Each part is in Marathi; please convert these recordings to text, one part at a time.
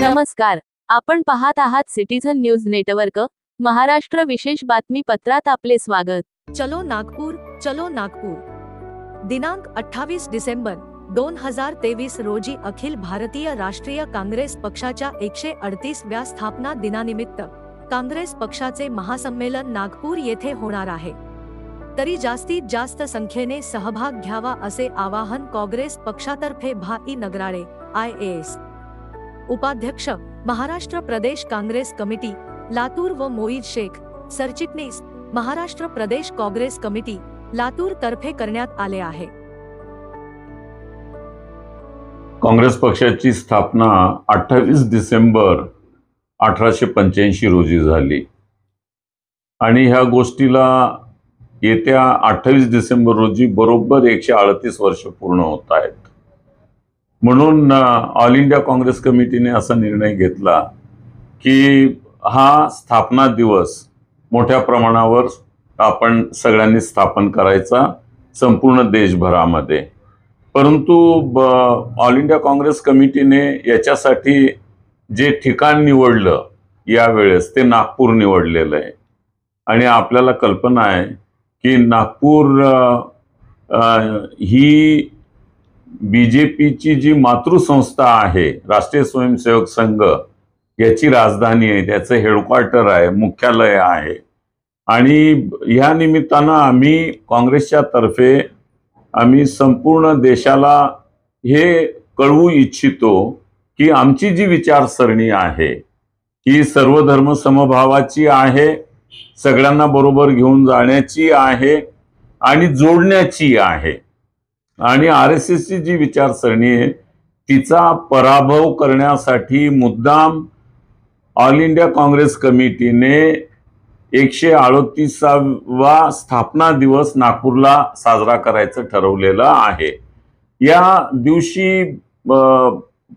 नमस्कार, आपण पाहत आहात सिटीझन न्यूज नेटवर्क महाराष्ट्र विशेष बातमीपत्रात आपले स्वागत। चलो नागपूर। दिनांक 28 डिसेंबर 2023 रोजी अखिल भारतीय राष्ट्रीय काँग्रेस पक्षाच्या 138व्या स्थापना दिनानिमित्त काँग्रेस पक्षाचे महासंमेलन नागपूर येथे होणार आहे। तरी जास्तीत जास्त संख्येने सहभाग घ्यावा असे आवाहन काँग्रेस पक्षातर्फे भाई नगराळे IAS उपाध्यक्ष महाराष्ट्र प्रदेश काँग्रेस कमिटी लातूर व मोईद शेख सरचिटणीस महाराष्ट्र प्रदेश काँग्रेस कमिटी लातूर तर्फे करण्यात आले आहे। काँग्रेस पक्षाची स्थापना 28 डिसेंबर 1885 रोजी झाली आणि ह्या गोष्टीला येत्या 28 डिसेंबर रोजी बरोबर 138 वर्ष पूर्ण होत आहेत। म्हणून ऑल इंडिया काँग्रेस कमिटीने असा निर्णय घेतला की हा स्थापना दिवस मोठ्या प्रमाणावर आपण सगळ्यांनी स्थापन करायचा संपूर्ण देशभरामध्ये। परंतु ऑल इंडिया काँग्रेस कमिटीने याच्यासाठी जे ठिकाण निवडलं यावेळेस ते नागपूर निवडलेलं आहे आणि आपल्याला कल्पना आहे की नागपूर ही बीजेपीची जी मातृसंस्था आहे राष्ट्रीय स्वयंसेवक संघ याची राजधानी आहे, त्याचं हेडक्वार्टर आहे, मुख्यालय आहे आणि या निमित्तानं आम्ही काँग्रेसच्या तर्फे आम्ही संपूर्ण देशाला हे कळवू इच्छितो की आमची जी विचारसरणी आहे ही सर्वधर्म समभावाची आहे, सगळ्यांना बरोबर घेऊन जाण्याची आहे आणि जोडण्याची आहे आणि RSS ची जी विचारसरणी आहे तिचा पराभव करण्यासाठी मुद्दाम ऑल इंडिया काँग्रेस कमिटीने 138वा स्थापना दिवस नागपूरला साजरा करायचं ठरवलेलं आहे। या दिवशी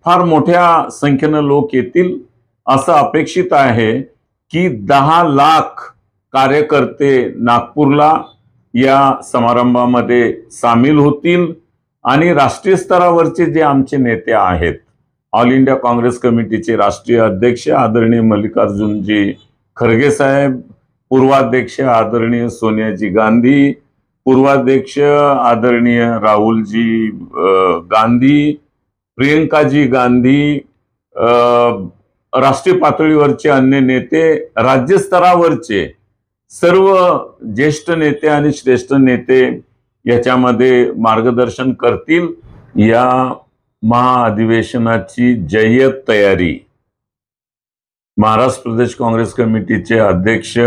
फार मोठ्या संख्येने लोक येतील असं अपेक्षित आहे की 10 लाख कार्यकर्ते नागपूरला या समारंभामध्ये सामील होतील आणि राष्ट्रीय स्तरावरचे जे आमचे नेते आहेत ऑल इंडिया काँग्रेस कमिटीचे राष्ट्रीय अध्यक्ष आदरणीय मल्लिकार्जुनजी खरगे साहेब, पूर्वाध्यक्ष आदरणीय सोनियाजी गांधी, पूर्वाध्यक्ष आदरणीय राहुलजी गांधी, प्रियंकाजी गांधी, राष्ट्रीय पातळीवरचे अन्य नेते, राज्यस्तरावरचे सर्व ज्येष्ठ नेते आणि श्रेष्ठ नेते याच्यामध्ये मार्गदर्शन करतील। या महाअधिवेशनाची जय्यत तयारी महाराष्ट्र प्रदेश काँग्रेस कमिटीचे अध्यक्ष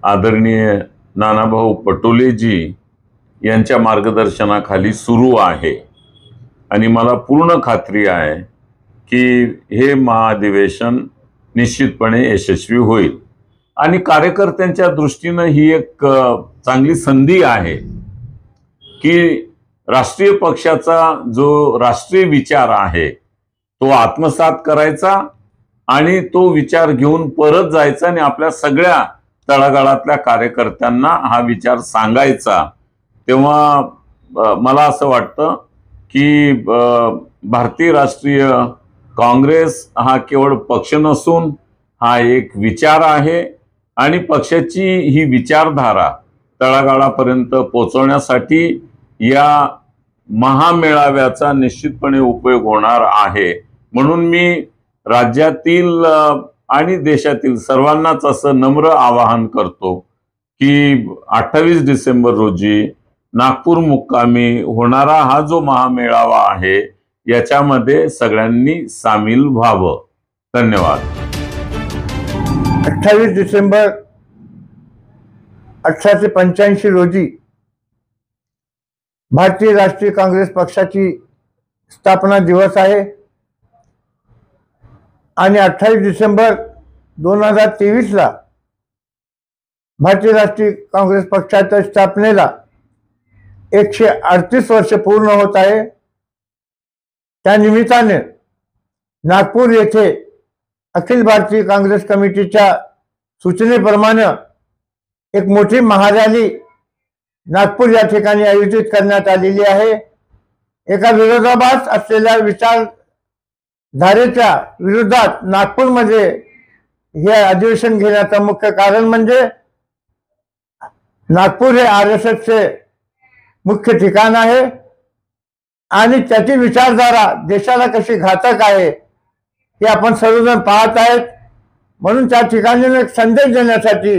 आदरणीय नानाभाऊ पटोलेजी यांच्या मार्गदर्शनाखाली सुरू आहे आणि मला पूर्ण खात्री आहे की हे महाअधिवेशन निश्चितपणे यशस्वी होईल आणि कार्यकर्त्यांच्या दृष्टीने ही एक चांगली संधी आहे की राष्ट्रीय पक्षाचा जो राष्ट्रीय विचार आहे तो आत्मसात करायचा आणि तो विचार घेऊन परत जायचा आणि आपल्या सगळ्या तळागाळातल्या कार्यकर्त्यांना हा विचार सांगायचा। तेव्हा मला असं वाटतं की भारतीय राष्ट्रीय काँग्रेस हा केवळ पक्ष नसून हा एक विचार आहे आणि पक्षाची ही विचारधारा तळागाळापर्यंत पोहोचवण्यासाठी या महामेळाव्याचा निश्चितपणे उपयोग होणार आहे। म्हणून मी राज्यातील आणि देशातील सर्वांनाच असं नम्र आवाहन करतो की 28 डिसेंबर रोजी नागपूर मुक्कामी होणारा हा जो महामेळावा आहे याच्यामध्ये सगळ्यांनी सामील व्हावं। धन्यवाद। 28 डिसेंबर 1885 रोजी भारतीय राष्ट्रीय काँग्रेस पक्षाची स्थापना दिवस आहे आणि 28 डिसेंबर 2023 ला भारतीय राष्ट्रीय काँग्रेस पक्षाच्या स्थापनेला 138 वर्ष पूर्ण होत आहे। त्या निमित्ताने नागपूर येथे अखिल भारतीय काँग्रेस कमिटीच्या सूचनेप्रमाणे एक मोठी महारॅली नागपूर या ठिकाणी आयोजित करण्यात आलेली आहे। एका विरोधाभास असलेल्या धारेच्या विरोधात नागपूरमध्ये हे अधिवेशन घेण्याचं मुख्य कारण म्हणजे नागपूर हे RSSचे मुख्य ठिकाण आहे आणि त्याची विचारधारा देशाला कशी घातक आहे हे आपण सर्वजण पाहत आहेत. म्हणून त्या ठिकाणी एक संदेश देण्यासाठी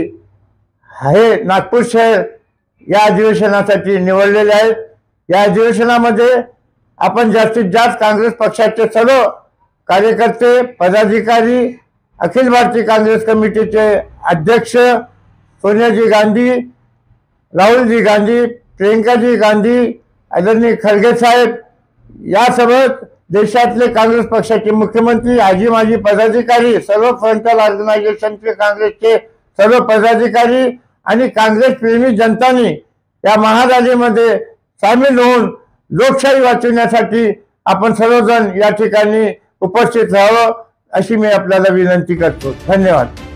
हे नागपूर शहर या अधिवेशनासाठी निवडलेले आहेत. या अधिवेशनामध्ये आपण जास्तीत जास्त काँग्रेस पक्षाचे सर्व कार्यकर्ते, पदाधिकारी, अखिल भारतीय काँग्रेस कमिटीचे अध्यक्ष सोनियाजी गांधी, राहुलजी गांधी, प्रियंकाजी गांधी, आदरणीय खरगे साहेब यासोबत देशातले काँग्रेस पक्षाचे मुख्यमंत्री, आजी माजी पदाधिकारी, सर्व फ्रंटल ऑर्गनायझेशनचे काँग्रेसचे सर्व पदाधिकारी आणि काँग्रेस प्रेमी जनतांनी या महारॅलीमध्ये सामील होऊन लोकशाही वाचवण्यासाठी आपण सर्वजण या ठिकाणी उपस्थित राहावं अशी मी आपल्याला विनंती करतो. धन्यवाद.